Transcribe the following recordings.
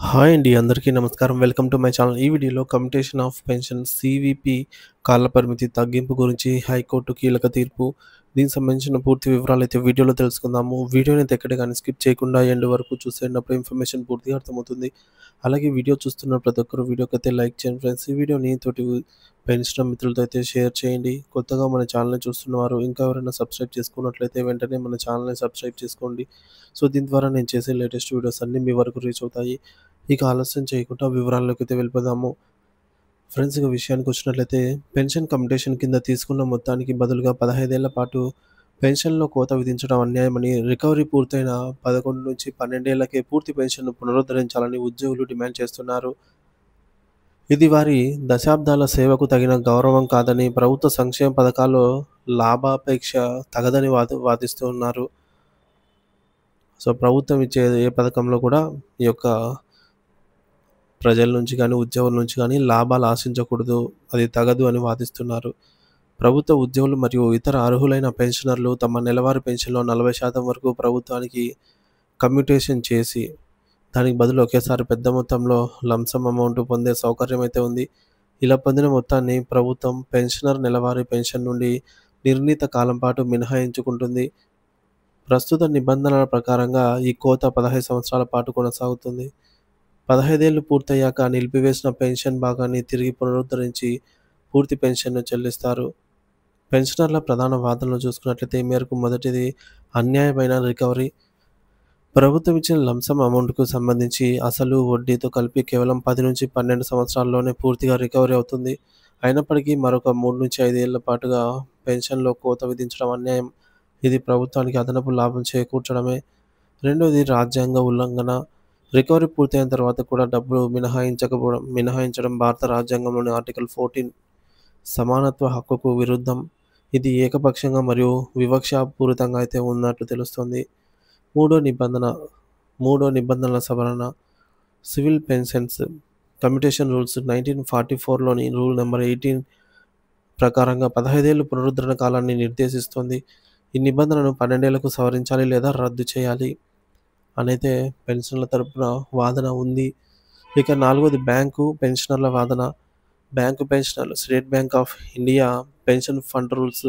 Hi అండి. అందరికీ నమస్కారం. Welcome to my channel. ఈ వీడియోలో కమ్యుటేషన్ ఆఫ్ పెన్షన్ సీవీపీ కాల పరిమితి తగ్గింపు గురించి హైకోర్టు కీలక తీర్పు. దీనికి సంబంధించిన పూర్తి వివరాలైతే వీడియోలో తెలుసుకుందాము. వీడియోనైతే ఎక్కడ గాని స్కిప్ చేయకుండా ఎండ్ వరకు చూసేటప్పుడు ఇన్ఫర్మేషన్ పూర్తిగా అర్థమవుతుంది. అలాగే వీడియో చూస్తున్న ప్రతి ఒక్కరు వీడియోకైతే లైక్ చేయండి ఫ్రెండ్స్. ఈ వీడియోని తోటి పెన్షన్ మిత్రులతో అయితే షేర్ చేయండి. కొత్తగా మన ఛానల్‌ని చూస్తున్నవారు ఇంకా ఎవరైనా సబ్స్క్రైబ్ చేసుకున్నట్లయితే వెంటనే మన ఛానల్‌ని సబ్స్క్రైబ్ చేసుకోండి. సో, దీని ద్వారా నేను చేసే లేటెస్ట్ వీడియోస్ అన్నీ మీ వరకు రీచ్ అవుతాయి. ఇక ఆలస్యం చేయకుండా వివరాల్లోకైతే వెళ్ళిపోదాము. ఫ్రెండ్స్, ఇక విషయానికొచ్చినట్లయితే పెన్షన్ కమ్యుటేషన్ కింద తీసుకున్న మొత్తానికి బదులుగా 15 ఏళ్ల పాటు పెన్షన్‌లో కోత విధించడం అన్యాయమని, రికవరీ పూర్తయిన 11-12 ఏళ్లకే పూర్తి పెన్షన్‌ను పునరుద్ధరించాలని ఉద్యోగులు డిమాండ్ చేస్తున్నారు. ఇది వారి దశాబ్దాల సేవకు తగిన గౌరవం కాదని, ప్రభుత్వ సంక్షేమ పథకాల్లో లాభాపేక్ష తగదని వాదిస్తున్నారు. సో, ప్రభుత్వం ఇచ్చే ఏ పథకంలో కూడా ఈ యొక్క ప్రజల నుంచి గానీ, ఉద్యోగుల నుంచి గానీ లాభాలు ఆశించకూడదు. అది తగదు అని వాదిస్తున్నారు. ప్రభుత్వ ఉద్యోగులు మరియు ఇతర అర్హులైన పెన్షనర్లు తమ నెలవారీ పెన్షన్‌లో 40% వరకు ప్రభుత్వానికి కమ్యుటేషన్ చేసి, దానికి బదులు ఒకేసారి పెద్ద మొత్తంలో లంసమ్ అమౌంట్ పొందే సౌకర్యం అయితే ఉంది. ఇలా పొందిన మొత్తాన్ని ప్రభుత్వం పెన్షనర్ నెలవారీ పెన్షన్ నుండి నిర్ణీత కాలం పాటు మినహాయించుకుంటుంది. ప్రస్తుత నిబంధనల ప్రకారంగా ఈ కోత 15 సంవత్సరాల పాటు కొనసాగుతుంది. 15 ఏళ్లు పూర్తయ్యాక నిలిపివేసిన పెన్షన్ భాగాన్ని తిరిగి పునరుద్ధరించి పూర్తి పెన్షన్‌ను చెల్లిస్తారు. పెన్షనర్ల ప్రధాన వాదనలు చూసుకున్నట్లయితే ఈ మేరకు మొదటిది అన్యాయమైన రికవరీ. ప్రభుత్వం ఇచ్చిన లంసమ్ అమౌంట్‌కు సంబంధించి అసలు, వడ్డీతో కలిపి కేవలం 10-12 సంవత్సరాల్లోనే పూర్తిగా రికవరీ అవుతుంది. అయినప్పటికీ మరొక 3-5 ఏళ్ల పాటుగా పెన్షన్‌లో కోత విధించడం అన్యాయం. ఇది ప్రభుత్వానికి అదనపు లాభం చేకూర్చడమే. రెండోది రాజ్యాంగ ఉల్లంఘన. రికవరీ పూర్తయిన తర్వాత కూడా డబ్బులు మినహాయించడం భారత రాజ్యాంగంలోని ఆర్టికల్ 14 సమానత్వ హక్కుకు విరుద్ధం. ఇది ఏకపక్షంగా మరియు వివక్షాపూరితంగా అయితే ఉన్నట్లు తెలుస్తోంది. మూడో నిబంధన మూడో నిబంధనల సవరణ. సివిల్ పెన్షన్స్ కమ్యుటేషన్ రూల్స్ 1944లోని రూల్ నంబర్ 18 ప్రకారంగా 15 ఏళ్లు పునరుద్ధరణ కాలాన్ని నిర్దేశిస్తోంది. ఈ నిబంధనను 12 ఏళ్లకు సవరించాలి లేదా రద్దు చేయాలి అనైతే పెన్షనర్ల తరపున వాదన ఉంది. ఇక నాలుగోది బ్యాంకు పెన్షనర్ల వాదన. బ్యాంకు పెన్షనర్లు state bank of India pension fund rules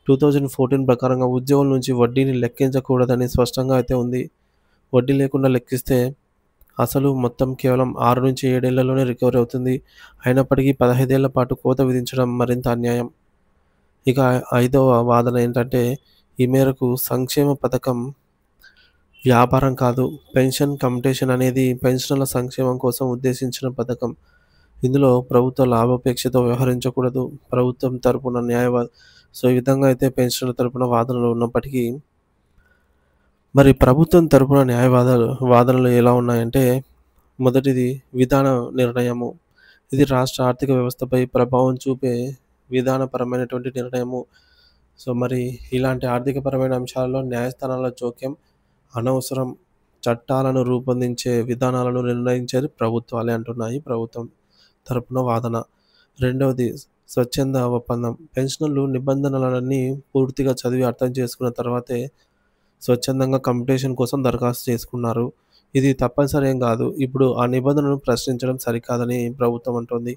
2014 ప్రకారంగా ఉద్యోగుల నుంచి వడ్డీని లెక్కించకూడదని స్పష్టంగా అయితే ఉంది. వడ్డీ లేకుండా లెక్కిస్తే అసలు మొత్తం కేవలం 6-7 ఏళ్లలోనే రికవరీ అవుతుంది. అయినప్పటికీ 15 ఏళ్ల పాటు కోత విధించడం మరింత అన్యాయం. ఇక ఐదవ వాదన ఏంటంటే, ఈ మేరకు సంక్షేమ పథకం వ్యాపారం కాదు. పెన్షన్ కమ్యుటేషన్ అనేది పెన్షనర్ల సంక్షేమం కోసం ఉద్దేశించిన పథకం. ఇందులో ప్రభుత్వ లాభాపేక్షతో వ్యవహరించకూడదు. ప్రభుత్వం తరపున సో, ఈ విధంగా అయితే పెన్షనర్ల తరపున వాదనలు ఉన్నప్పటికీ, మరి ప్రభుత్వం తరపున వాదనలు ఎలా ఉన్నాయంటే, మొదటిది విధాన నిర్ణయము. ఇది రాష్ట్ర ఆర్థిక వ్యవస్థపై ప్రభావం చూపే విధానపరమైనటువంటి నిర్ణయము. సో, మరి ఇలాంటి ఆర్థికపరమైన అంశాలలో న్యాయస్థానాల జోక్యం అనవసరం. చట్టాలను రూపొందించే విధానాలను నిర్ణయించేది ప్రభుత్వాలే అంటున్నాయి ప్రభుత్వం తరపున వాదన. రెండవది స్వచ్ఛంద ఒప్పందం. పెన్షనర్లు నిబంధనలన్నీ పూర్తిగా చదివి అర్థం చేసుకున్న తర్వాతే స్వచ్ఛందంగా కమ్యుటేషన్ కోసం దరఖాస్తు చేసుకున్నారు. ఇది తప్పనిసరి ఏం కాదు. ఇప్పుడు ఆ నిబంధనను ప్రశ్నించడం సరికాదని ప్రభుత్వం అంటోంది.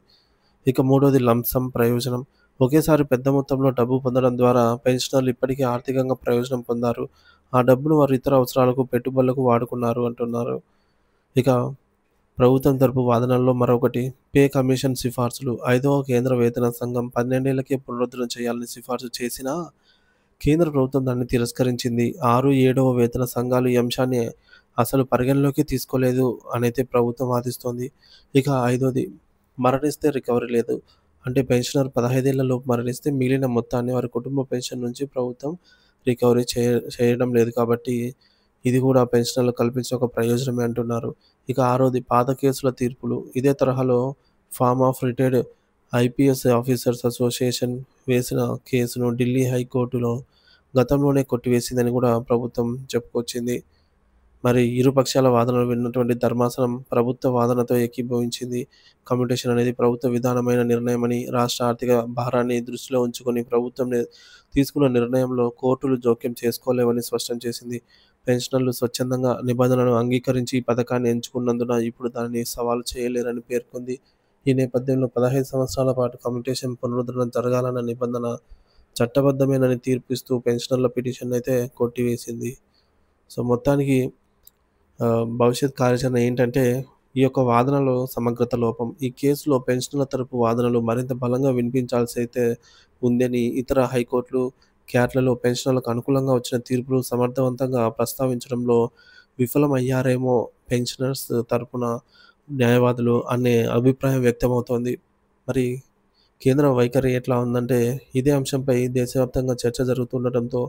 ఇక మూడోది లంసమ్ ప్రయోజనం. ఒకేసారి పెద్ద మొత్తంలో డబ్బు పొందడం ద్వారా పెన్షనర్లు ఇప్పటికే ఆర్థికంగా ప్రయోజనం పొందారు. ఆ డబ్బును వారు ఇతర అవసరాలకు, పెట్టుబడులకు వాడుకున్నారు అంటున్నారు. ఇక ప్రభుత్వం తరపు వాదనల్లో మరొకటి పే కమిషన్ సిఫార్సులు. 5వ కేంద్ర వేతన సంఘం 12 ఏళ్లకే పునరుద్ధరణ చేయాలని సిఫార్సు చేసినా కేంద్ర ప్రభుత్వం దాన్ని తిరస్కరించింది. 6, 7వ వేతన సంఘాలు ఈ అంశాన్ని అసలు పరిగణలోకి తీసుకోలేదు అనైతే ప్రభుత్వం వాదిస్తోంది. ఇక ఐదోది మరణిస్తే రికవరీ లేదు. అంటే పెన్షనర్ 15 ఏళ్లలోపు మరణిస్తే మిగిలిన మొత్తాన్ని వారి కుటుంబ పెన్షన్ నుంచి ప్రభుత్వం రికవరీ చేయడం లేదు కాబట్టి ఇది కూడా పెన్షనర్లకు కల్పించిన ఒక ప్రయోజనమే అంటున్నారు. ఇక ఆరోది పాత కేసుల తీర్పులు. ఇదే తరహాలో forum of retired IPS officers association వేసిన కేసును ఢిల్లీ హైకోర్టులో గతంలోనే కొట్టివేసిందని కూడా ప్రభుత్వం చెప్పుకొచ్చింది. మరి ఇరు పక్షాల వాదనలు విన్నటువంటి ధర్మాసనం ప్రభుత్వ వాదనతో ఏకీభవించింది. కమ్యూటేషన్ అనేది ప్రభుత్వ విధానమైన నిర్ణయమని, రాష్ట్ర ఆర్థిక భారాన్ని దృష్టిలో ఉంచుకొని ప్రభుత్వం తీసుకున్న నిర్ణయంలో కోర్టులు జోక్యం చేసుకోలేవని స్పష్టం చేసింది. పెన్షనర్లు స్వచ్ఛందంగా నిబంధనలను అంగీకరించి ఈ పథకాన్ని ఎంచుకున్నందున ఇప్పుడు దానిని సవాలు చేయలేరని పేర్కొంది. ఈ నేపథ్యంలో 15 సంవత్సరాల పాటు కమ్యూటేషన్ పునరుద్ధరణ జరగాలన్న నిబంధన చట్టబద్ధమేనని తీర్పిస్తూ పెన్షనర్ల పిటిషన్నయితే కొట్టివేసింది. సో, మొత్తానికి భవిష్యత్ కార్యాచరణ ఏంటంటే, ఈ యొక్క వాదనలో సమగ్రత లోపం. ఈ కేసులో పెన్షనర్ల తరపు వాదనలు మరింత బలంగా వినిపించాల్సయితే ఉందని ఇతర హైకోర్టులు, క్యాట్‌లలో పెన్షనర్లకు అనుకూలంగా వచ్చిన తీర్పులు సమర్థవంతంగా ప్రస్తావించడంలో విఫలమయ్యారేమో పెన్షనర్స్ తరపున న్యాయవాదులు అనే అభిప్రాయం వ్యక్తమవుతోంది. మరి కేంద్ర వైఖరి ఎట్లా ఉందంటే, ఇదే అంశంపై దేశవ్యాప్తంగా చర్చ జరుగుతుండటంతో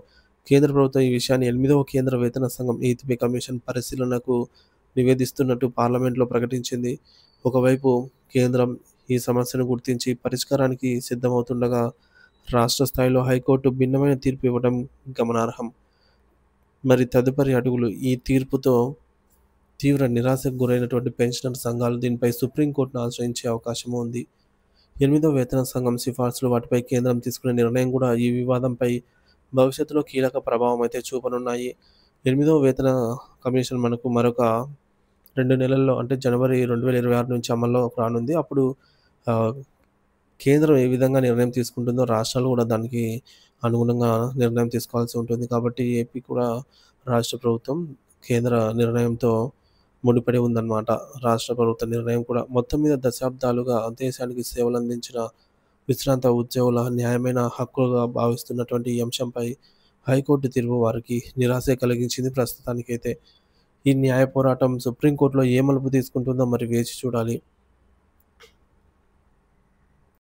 కేంద్ర ప్రభుత్వం ఈ విషయాన్ని 8వ కేంద్ర వేతన సంఘం ఏపీ కమిషన్ పరిశీలనకు నివేదిస్తున్నట్టు పార్లమెంట్‌లో ప్రకటించింది. ఒకవైపు కేంద్రం ఈ సమస్యను గుర్తించి పరిష్కారానికి సిద్ధమవుతుండగా, రాష్ట్ర స్థాయిలో హైకోర్టు భిన్నమైన తీర్పు ఇవ్వడం గమనార్హం. మరి తదుపరి అడుగులు ఈ తీర్పుతో తీవ్ర నిరాశకు గురైనటువంటి పెన్షనర్ సంఘాలు దీనిపై సుప్రీంకోర్టును ఆశ్రయించే అవకాశం ఉంది. 8వ వేతన సంఘం సిఫార్సులు, వాటిపై కేంద్రం తీసుకునే నిర్ణయం కూడా ఈ వివాదంపై భవిష్యత్తులో కీలక ప్రభావం అయితే చూపనున్నాయి. 8వ వేతన కమిషన్ మనకు మరొక 2 నెలల్లో అంటే జనవరి 2026 నుంచి అమల్లోకి రానుంది. అప్పుడు ఆహ్, కేంద్రం ఏ విధంగా నిర్ణయం తీసుకుంటుందో రాష్ట్రాలు కూడా దానికి అనుగుణంగా నిర్ణయం తీసుకోవాల్సి ఉంటుంది. కాబట్టి ఏపీ కూడా రాష్ట్ర ప్రభుత్వం కేంద్ర నిర్ణయంతో ముడిపడి ఉందన్నమాట. రాష్ట్ర ప్రభుత్వ నిర్ణయం కూడా మొత్తం మీద దశాబ్దాలుగా దేశానికి సేవలందించిన విశ్రాంత ఉద్యోగుల న్యాయమైన హక్కులుగా భావిస్తున్నటువంటి ఈ అంశంపై హైకోర్టు తీర్పు వారికి నిరాశే కలిగించింది ప్రస్తుతానికైతే. ఈ న్యాయ పోరాటం సుప్రీంకోర్టులో ఏ మలుపు తీసుకుంటుందో మరి వేచి చూడాలి.